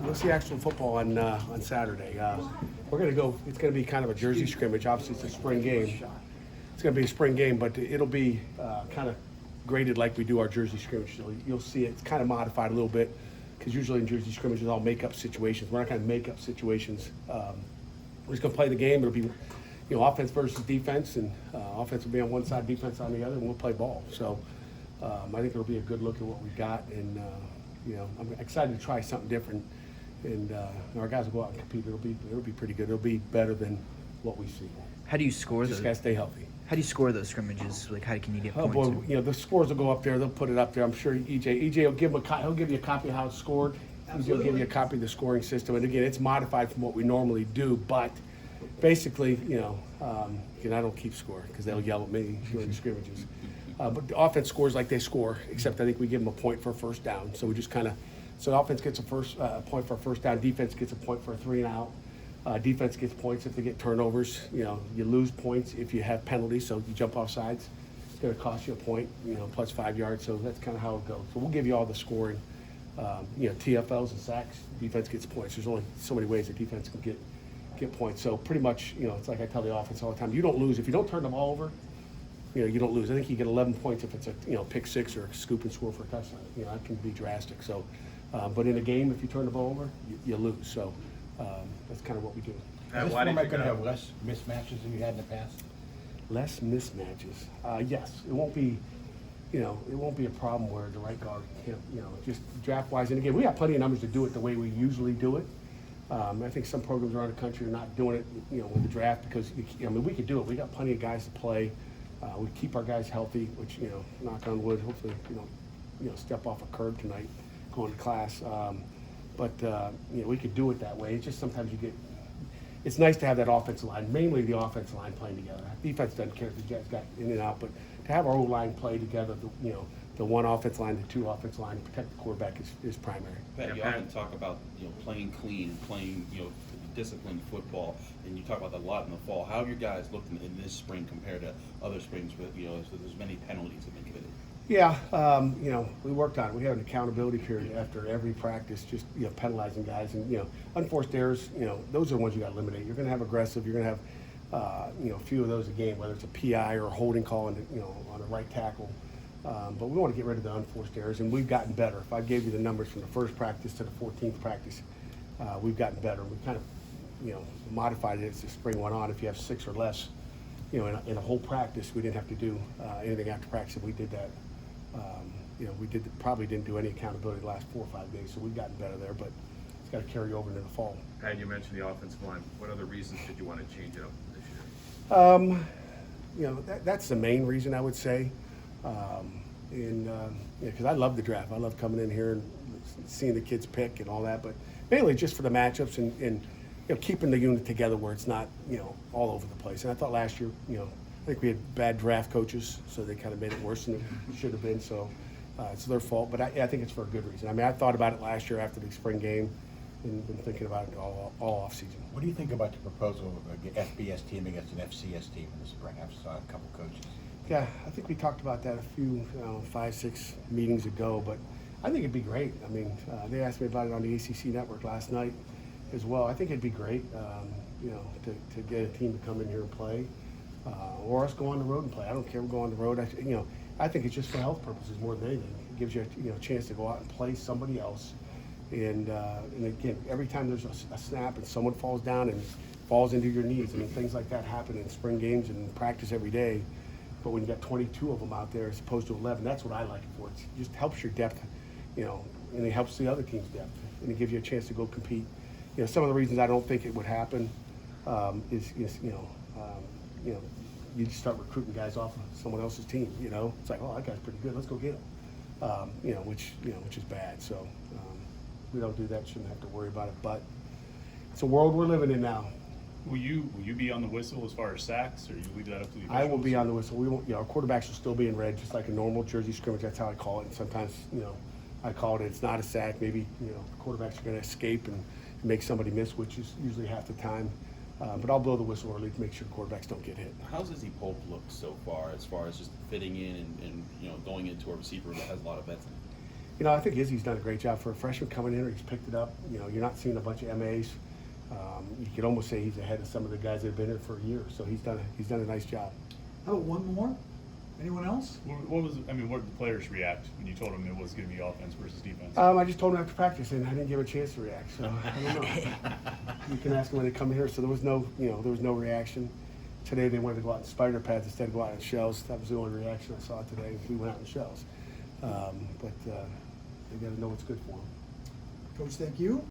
We'll see actual football on Saturday. We're going to go. It's going to be kind of a jersey scrimmage. Obviously, it's a spring game. It's going to be a spring game, but it'll be kind of graded like we do our jersey scrimmage. So you'll see it's kind of modified a little bit because usually in jersey scrimmage it's all make-up situations. We're not going to make up situations. We're just going to play the game. It'll be, offense versus defense, and offense will be on one side, defense on the other, and we'll play ball. So I think it'll be a good look at what we've got, and I'm excited to try something different. And our guys will go out and compete. It'll be pretty good. It'll be better than what we see. How do you score Just gotta stay healthy. How do you score those scrimmages? Like, how can you get points? Oh boy, the scores will go up there. They'll put it up there. I'm sure EJ will give he'll give you a copy of how it's scored. He'll give you a copy of the scoring system. And again, it's modified from what we normally do. But basically, I don't keep score because they'll yell at me during the scrimmages. But the offense scores like they score, except I think we give them a point for a first down. So we just so the offense gets a point for a first down. Defense gets a point for a 3-and-out. Defense gets points if they get turnovers. You lose points if you have penalties. So you jump off sides, it's going to cost you a point. Plus 5 yards. So that's kind of how it goes. So we'll give you all the scoring. TFLs and sacks. Defense gets points. There's only so many ways that defense can get points. So pretty much, it's like I tell the offense all the time. You don't lose if you don't turn the ball over. You don't lose. I think you get 11 points if it's a pick six or a scoop and score for a touchdown. That can be drastic. So, but in a game, if you turn the ball over, you lose. So that's kind of what we do. Is this format going to have less mismatches than you had in the past? Less mismatches. Yes, it won't be. It won't be a problem where the right guard can't. Just draft wise. And again, we have plenty of numbers to do it the way we usually do it. I think some programs around the country are not doing it. With the draft because we could do it. We got plenty of guys to play. We keep our guys healthy, which, knock on wood, hopefully, step off a curb tonight going to class. But we could do it that way. It's just sometimes it's nice to have that offensive line, mainly the offensive line playing together. Defense doesn't care if the Jets got in and out, but to have our whole line play together, the one offensive line, the two offensive line, protect the quarterback is primary. Pat, you often talk about playing clean, playing disciplined football, and you talk about that a lot in the fall. How have your guys looked in this spring compared to other springs with so there's many penalties that have been committed? Yeah, we worked on it. We have an accountability period after every practice, just penalizing guys, and unforced errors. Those are the ones you got to eliminate. You're going to have aggressive. You're going to have a few of those a game, whether it's a PI or a holding call on a right tackle. But we want to get rid of the unforced errors, and we've gotten better. If I gave you the numbers from the first practice to the 14th practice, we've gotten better. We kind of modified it as the spring went on. If you have 6 or less, in a whole practice, we didn't have to do anything after practice. If we did that, probably didn't do any accountability the last 4 or 5 days. So we've gotten better there, but it's got to carry over into the fall. Pat, you mentioned the offensive line. What other reasons did you want to change it up this year? That's the main reason I would say. Because I love the draft. I love coming in here and seeing the kids pick and all that, but mainly just for the matchups and keeping the unit together where it's not all over the place. And I thought last year, I think we had bad draft coaches, so they kind of made it worse than it should have been. So it's their fault, but I think it's for a good reason. I mean, I thought about it last year after the spring game and been thinking about it all off season. What do you think about the proposal of an FBS team against an FCS team in the spring? I've saw a couple coaches. Yeah, I think we talked about that a few 5-6 meetings ago, but I think it'd be great. I mean, they asked me about it on the ACC network last night as well. I think it'd be great, to get a team to come in here and play, or us go on the road and play. I don't care. We'll go on the road. I think it's just for health purposes more than anything. It gives you a chance to go out and play somebody else. And again, every time there's a snap and someone falls down and falls into your knees, I mean, things like that happen in spring games and practice every day. But when you got 22 of them out there as opposed to 11, that's what I like it for. It just helps your depth, and it helps the other team's depth, and it gives you a chance to go compete. Some of the reasons I don't think it would happen is you just start recruiting guys off of someone else's team. It's like, oh, that guy's pretty good. Let's go get him. Which is bad. So we don't do that. Shouldn't have to worry about it. But it's a world we're living in now. Will you be on the whistle as far as sacks, or you leave that up to the officials? I will be on the whistle. We won't. Our quarterbacks will still be in red, just like a normal jersey scrimmage. That's how I call it. And sometimes, I call it. It's not a sack. Maybe the quarterbacks are going to escape and make somebody miss, which is usually half the time. But I'll blow the whistle early to make sure quarterbacks don't get hit. How's Izzy Pope look so far, as just fitting in and going into a receiver that has a lot of vets in it? You know, I think Izzy's done a great job for a freshman coming in. He's picked it up. You know, you're not seeing a bunch of MAs. You could almost say he's ahead of some of the guys that have been here for a year. So he's done a nice job. How about one more? Anyone else? What did the players react when you told them it was going to be offense versus defense? I just told him after practice, and I didn't give a chance to react. So I don't know. You can ask them when they come here. So there was no reaction. Today they wanted to go out in spider pads instead of go out in shells. That was the only reaction I saw today. We went out in shells, but they got to know what's good for them. Coach, thank you.